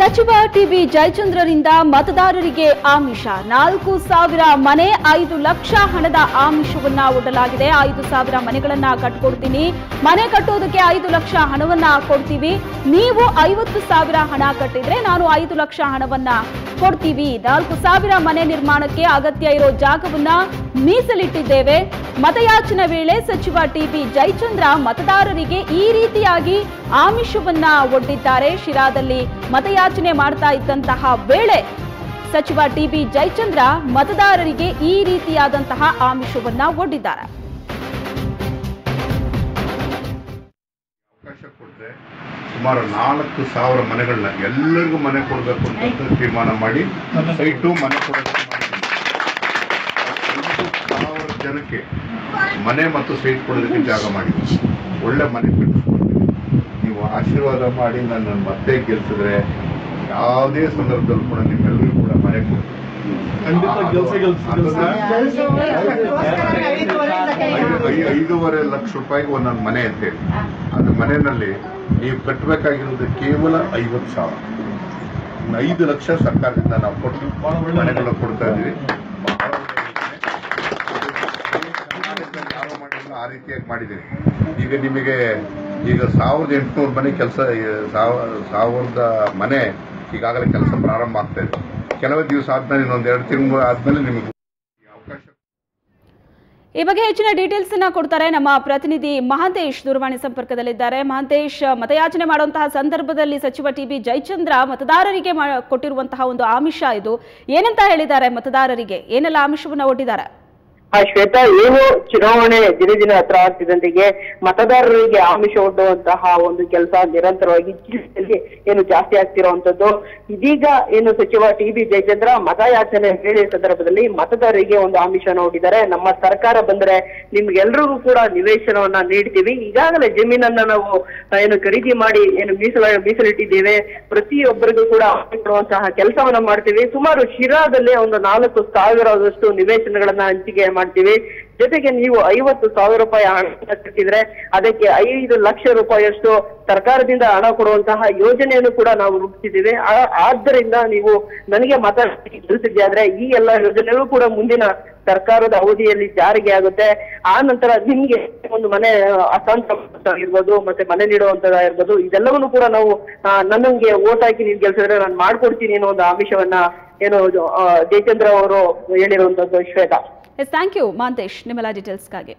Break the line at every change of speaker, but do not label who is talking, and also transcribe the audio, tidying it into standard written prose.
ಸಚಿವ ಟಿಬಿ ಜಯಚಂದ್ರರಿಂದ ಮತದಾರರಿಗೆ ಆಮಿಷ 4,000 ಮನೆ 5 ಲಕ್ಷ ಹಣದ ಆಮಿಷವನ್ನ ಒಡ್ಡಲಾಗಿದೆ 5,000 ಮನೆಗಳನ್ನ ಕಟ್ಕೊಡ್ತೀನಿ ಮನೆ ಕಟ್ಟೋದಕ್ಕೆ 5 ಲಕ್ಷ ಹಣವನ್ನ ಕೊಡ್ತೀವಿ ನೀವು 50,000 ಹಣ ಕಟ್ಟಿದ್ರೆ ನಾನು 5 ಲಕ್ಷ ಹಣವನ್ನ ಕೊಡ್ತೀವಿ 4,000 ಮನೆ ನಿರ್ಮಾಣಕ್ಕೆ ಅಗತ್ಯ ಇರೋ ಜಾಗವನ್ನ ಮೀಸಲಿಟ್ಟಿದ್ದೇವೆ ಮತಯಾಚನೆ ವೇಳೆ ಸಚಿವ ಟಿಬಿ ಜಯಚಂದ್ರ ಮತದಾರರಿಗೆ ಈ ರೀತಿಯಾಗಿ ಆಮಿಷವನ್ನ ಒಡ್ಡಿದ್ದಾರೆ ಶಿರಾದಲ್ಲಿ ಮತಯಾಚನೆ ಮಾಡ್ತಾ ಇದ್ದಂತಹ ವೇಳೆ ಸಚಿವ ಟಿಬಿ ಜಯಚಂದ್ರ ಮತದಾರರಿಗೆ ಈ ರೀತಿಯಾದಂತಹ ಆಮಿಷವನ್ನ ಒಡ್ಡಿದ್ದಾರೆ
ಸುಮಾರು 4,000 ಮನೆಗಳನ್ನ ಎಲ್ಲರಿಗೂ ಮನೆ ಕೊಡಬೇಕು ಅಂತ ತೀರ್ಮಾನ ಮಾಡಿ ಸೈಟು ಮನೆ ಕೊಡಬೇಕು 5,000 ಜನಕ್ಕೆ ಮನೆ ಮತ್ತು ಸೈಟ್ ಕೊಡೋದಕ್ಕೆ ಜಾಗ ಮಾಡಿ ಒಳ್ಳೆ ಮನೆ ಕಟ್ಟಿಸ್ಕೊಡ್ತೀವಿ ನೀವು ಆಶೀರ್ವಾದ ಮಾಡಿ ನನ್ನ ಮತ್ತೆ ಗೆಲ್ಸಿದ್ರೆ ಯಾವುದೇ ಸಂದರ್ಭದಲ್ಲೂ ಕೂಡ ನಿಮ್ಮೆಲ್ಲರಿಗೂ ಕೂಡ ಮನೆ ಕೊಡ್ತೀವಿ 5.5 ಲಕ್ಷ ರೂಪಾಯಿಗೆ ಒಂದೊಂದು ಮನೆ ಅಂತೇಳಿ ಅದು ಮನೆಯಲ್ಲಿ ನೀವು ಕಟ್ಟಬೇಕಾಗಿರೋದು ಕೇವಲ 50,000 5 ಲಕ್ಷ ಸರ್ಕಾರದಿಂದ ನಾವು ಕೊಟ್ಟು ಮನೆಗಳನ್ನ ಕೊಡ್ತಾ ಇದ್ದೀವಿ ಆ ರೀತಿಯಾಗಿ ಮಾಡಿದ್ದೀವಿ ಈಗ ನಿಮಗೆ ಈಗ 1,800 ಮನೆ ಕೆಲಸ 1,000 ಮನೆ ಈಗಾಗಲೇ ಕೆಲಸ ಪ್ರಾರಂಭ ಆಗ್ತಾ ಇದೆ ಕೆಲವೇ ದಿವಸ ಆದ್ಮೇಲೆ ಇನ್ನೊಂದು 2 ತಿಂಗಳು ಆದ್ಮೇಲೆ ನಿಮಗೆ ಅವಕಾಶ
ಈ ಬಗ್ಗೆ ಹೆಚ್ಚಿನ ಡೀಟೇಲ್ಸ್ ಅನ್ನ ಕೊಡ್ತಾರೆ ನಮ್ಮ ಪ್ರತಿನಿಧಿ ಮಹಾಂತೇಶ್ ದೂರವಾಣಿ ಸಂಪರ್ಕದಲ್ಲಿದ್ದಾರೆ ಮಹಾಂತೇಶ್ ಮತಯಾಚನೆ ಮಾಡುವಂತಹ ಸಂದರ್ಭದಲ್ಲಿ ಸಚಿವ ಟಿಬಿ ಜಯಚಂದ್ರ ಮತದಾರರಿಗೆ ಕೊಟ್ಟಿರುವಂತಹ ಒಂದು ಆಮಿಷ ಇದು ಏನಂತ ಹೇಳಿದ್ದಾರೆ ಮತದಾರರಿಗೆ ಏನೆಲ್ಲ ಆಮಿಷವನ್ನ ಒಡ್ಡಿದ್ದಾರೆ
ಶ್ವೇತಾ ಏನು ಚುನಾವಣೆ ದಿನ ದಿನ ಹತ್ರ ಆಗ್ತಿದ್ದಂತೆಗೆ ಮತದಾರರಿಗೆ ಆಮಿಷ ಒಡ್ಡುವಂತಹ ಒಂದು ಕೆಲಸ ನಿರಂತರವಾಗಿ ಜಿಲ್ಲೆಯಲ್ಲಿ ಏನು ಜಾಸ್ತಿ ಆಗ್ತಿರುವಂತದ್ದು ಇದೀಗ ಏನು ಸಚಿವ ಟಿಬಿ ಜಯಚಂದ್ರ ಮತಯಾಚನೆ ವೇಳೆ ಸಂದರ್ಭದಲ್ಲಿ ಮತದಾರರಿಗೆ ಒಂದು ಆಮಿಷನ ಒಡ್ಡಿದ್ದಾರೆ ನಮ್ಮ ಸರ್ಕಾರ ಬಂದ್ರೆ ನಿಮ್ಗೆಲ್ರಿಗೂ ಕೂಡ ನಿವೇಶನವನ್ನ ನೀಡ್ತೀವಿ ಈಗಾಗಲೇ ಜಮೀನನ್ನ ನಾವು ಏನು ಖರೀದಿ ಮಾಡಿ ಏನು ಮೀಸಲಿಟ್ಟಿದ್ದೇವೆ ಪ್ರತಿಯೊಬ್ಬರಿಗೂ ಕೂಡ ಕೊಡುವಂತಹ ಕೆಲಸವನ್ನ ಮಾಡ್ತೀವಿ ಸುಮಾರು ಶಿರಾದಲ್ಲಿ ಒಂದು 4,000 ನಿವೇಶನಗಳನ್ನ ಹಂಚಿಕೆ ಮಾಡ್ತೀವಿ ಜೊತೆಗೆ ನೀವು 50,000 ರೂಪಾಯಿ ಹಣ ಕಟ್ಟಿದ್ರೆ ಅದಕ್ಕೆ 5 ಲಕ್ಷ ರೂಪಾಯಿಯಷ್ಟು ಸರ್ಕಾರದಿಂದ ಹಣ ಕೊಡುವಂತಹ ಯೋಜನೆಯನ್ನು ಕೂಡ ನಾವು ರೂಪಿಸಿದ್ದೀವಿ ಆದ್ದರಿಂದ ನೀವು ನನಗೆ ಮತ ಗೆಲ್ಲಿಸಿದ್ರೆ ಈ ಎಲ್ಲ ಯೋಜನೆಗಳು ಕೂಡ ಮುಂದಿನ ಸರ್ಕಾರದ ಅವಧಿಯಲ್ಲಿ ಜಾರಿಗೆ ಆಗುತ್ತೆ ಆ ನಂತರ ನಿಮ್ಗೆ ಒಂದು ಮನೆ ಹಸ್ತಾಂತರ ಮತ್ತೆ ಮನೆ ನೀಡುವಂತದ್ದಾಗಿರ್ಬೋದು ಇದೆಲ್ಲವನ್ನೂ ಕೂಡ ನಾವು ನನಗೆ ಓಟ್ ಹಾಕಿ ನೀವು ಗೆಲ್ಸಿದ್ರೆ ನಾನು ಮಾಡ್ಕೊಡ್ತೀನಿ ಅನ್ನೋ ಒಂದು ಆಮಿಷವನ್ನ ಏನು ಜಯಚಂದ್ರ ಅವರು ಹೇಳಿರುವಂತದ್ದು ಶ್ವೇತಾ
ಥ್ಯಾಂಕ್ ಯು ಮಹಾಂತೇಶ್ ನಿಮ್ಮೆಲ್ಲ ಡೀಟೇಲ್ಸ್ಗಾಗಿ